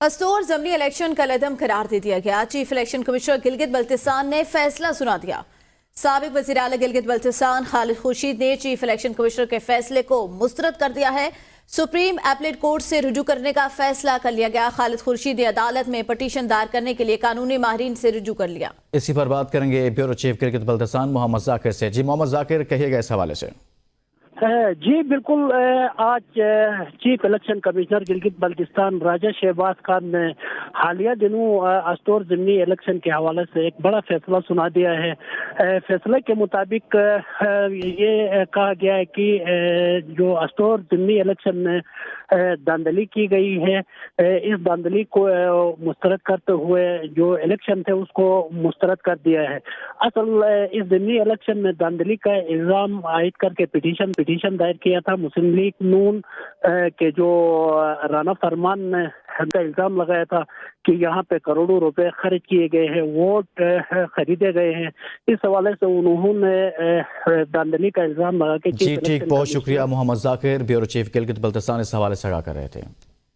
Store ज़मनी election का लदम करार दे दिया गया। Chief election commissioner Gilgit Baltistan ने फैसला सुना दिया। साबिक वज़ीर आला गिलगित बल्तिस्तान खालिद खुर्शीद ने चीफ इलेक्शन कमिश्नर के फैसले को मुस्तरद कर दिया है। सुप्रीम अपीलेट कोर्ट से रुजू करने का फैसला कर लिया गया। खालिद खुर्शीद ने अदालत में पटिशन दायर करने के लिए कानूनी माहिरीन से रुजू कर लिया। इसी पर बात करेंगे ब्यूरो चीफ गिलगित बल्तिस्तान मोहम्मद जाकिर से। जी मोहम्मद जाकिर, कहिएगा इस हवाले से। जी बिल्कुल, आज chief election commissioner Gilgit Baltistan Raja Shahbaz Khan ने हालिया दिनों अस्टोर ज़मनी इलेक्शन के हवाले से एक बड़ा फैसला सुना दिया है। फैसले के मुताबिक ये कहा गया है कि जो अस्टोर ज़मनी इलेक्शन में धांधली की गई है, इस धांधली को मुस्तरद करते हुए जो इलेक्शन थे उसको मुस्तरद कर दिया है। असल इस ज़मनी इलेक्शन में धांधली का इल्ज़ाम आयद करके पिटीशन दायर किया था। मुस्लिम लीग नून के जो राना फरमान ने का इल्ज़ाम लगाया था कि यहाँ पे करोड़ों रुपए खर्च किए गए हैं, वोट खरीदे गए हैं। इस हवाले से उन्होंने धांधली का इल्ज़ाम लगा के जी ठीक, बहुत शुक्रिया मोहम्मद जाकिर। ब्यूरो चीफ गिलगित बल्तिस्तान इस हवाले से आगाह कर रहे थे।